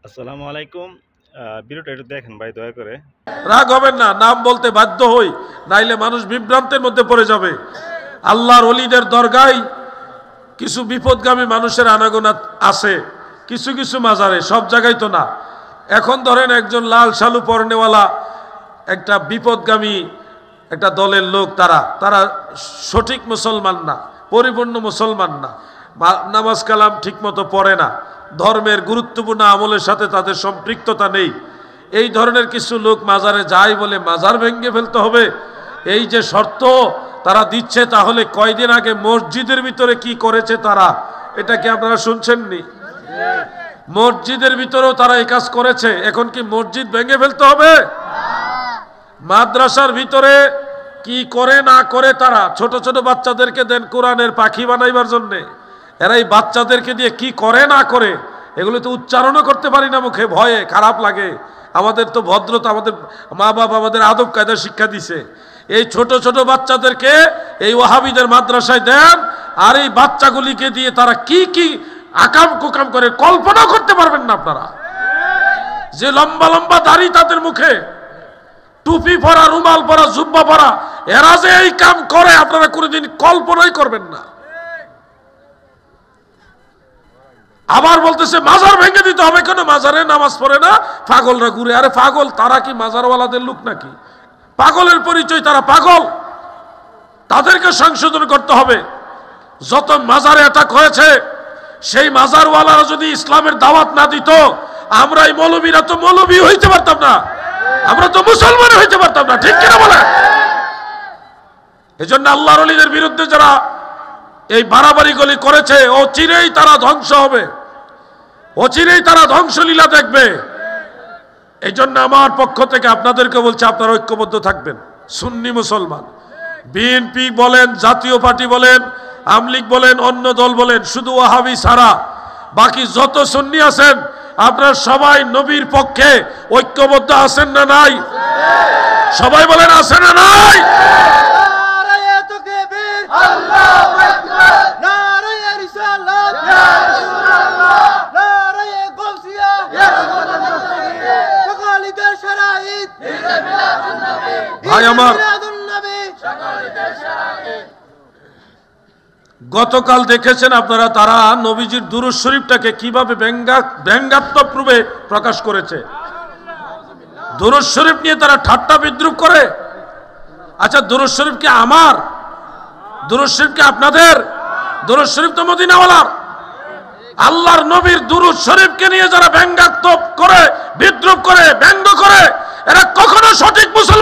আসসালামু আলাইকুম। ভিডিওটা একটু দেখেন ভাই দয়া করে। রাগ হবেন না, নাম বলতে বাধ্য হই, নাইলে মানুষ বিভ্রান্তের মধ্যে পড়ে যাবে। আল্লাহর ওলিদের দরগায় কিছু বিপদগামী মানুষের আনাগোনা আছে, কিছু কিছু মাজারে, সব জায়গায় তো না। এখন ধরেন একজন লাল শালু পরনেওয়ালা একটা বিপদগামী একটা দলের লোক, তারা সঠিক মুসলমান না, পরিপূর্ণ মুসলমান না, নামাজ কালাম ঠিক মতো পড়ে না, ধর্মের গুরুত্বপূর্ণ আমলের সাথে তাদের সম্পৃক্ততা নেই। এই ধরনের কিছু লোক মাজারে যায় বলে মাজার ভেঙে ফেলতে হবে, এই যে শর্ত তারা দিচ্ছে, তাহলে কয়দিন আগে মসজিদের ভিতরে কি করেছে তারা, এটা কি আপনারা শুনছেননি? মসজিদের ভিতরেও তারা এই কাজ করেছে। এখন কি মসজিদ ভেঙে ফেলতে হবে? মাদ্রাসার ভিতরে কি করে না করে তারা, ছোট ছোট বাচ্চাদেরকে দেন কোরআনের পাখি বানাইবার জন্যে, এরা এই বাচ্চাদেরকে দিয়ে কি করে না করে, এগুলো তো উচ্চারণও করতে পারি না মুখে, ভয়ে খারাপ লাগে। আমাদের তো ভদ্রতা, আমাদের মা বাবা আমাদের আদব কায়দা শিক্ষা দিছে। এই ছোট ছোট বাচ্চাদেরকে এই ওয়াহাবিদের মাদ্রাসায় দেন, আর এই বাচ্চাগুলিকে দিয়ে তারা কি কি আকাম কুকাম করে কল্পনা করতে পারবেন না আপনারা। যে লম্বা লম্বা দাড়ি তাদের মুখে, টুপি পরা, রুমাল পরা, জুব্বা পরা, এরা যে এই কাম করে আপনারা কোনোদিন কল্পনাই করবেন না। আবার বলতেছে মাজার ভেঙে দিতে হবে, কেন? মাজারে নামাজ পড়ে না, পাগলরা ঘুরে। আরে পাগল, তারা কি মাজারওয়ালাদের লোক নাকি? পাগলের পরিচয়, তারা পাগল, তাদেরকে সংশোধন করতে হবে। যত মাজারে অ্যাটাক হয়েছে, সেই মাজারওয়ালারা যদি ইসলামের দাওয়াত না দিত, আমরা এই মৌলবীরা তো মৌলবী হইতে পারতাম না, আমরা তো মুসলমান হইতে পারতাম না, ঠিক কিনা বলে? এই জন্য আল্লাহর ওলিদের বিরুদ্ধে যারা এই বাড়াবাড়িগুলি করেছে, অচিরেই তারা ধ্বংস হবে, অচিরেই তারা ধ্বংসলীলা দেখবে। এই জন্য আমার পক্ষ থেকে আপনাদেরকে বলছি, আপনারা ঐক্যবদ্ধ থাকবেন। সুন্নি মুসলমান, বিএনপি বলেন, জাতীয় পার্টি বলেন, আমলিগ বলেন, অন্য দল বলেন, শুধু ওয়াহাবি ছাড়া বাকি যত সুন্নি আছেন, আপনারা সবাই নবীর পক্ষে ঐক্যবদ্ধ আছেন না নাই? সবাই বলেন আছেন না নাই? ভাই আমার, গতকাল দেখেছেন আপনারা, তারা নবীজির দুরূদ শরীফটাকে কিভাবে ব্যঙ্গাত্মক রূপে প্রকাশ করেছে। দুরূদ শরীফ নিয়ে তারা ঠাট্টা বিদ্রুপ করে। আচ্ছা, দুরূদ শরীফ কি আমার? দুরূদ শরীফ কি আপনাদের? দুরূদ শরীফ তো মদিনাওয়ালার। আল্লাহর নবীর দুরূদ শরীফকে নিয়ে যারা ব্যঙ্গাত্মক করে, বিদ্রুপ করে, ব্যঙ্গ করে, এরা কখনো সঠিক মুসলমান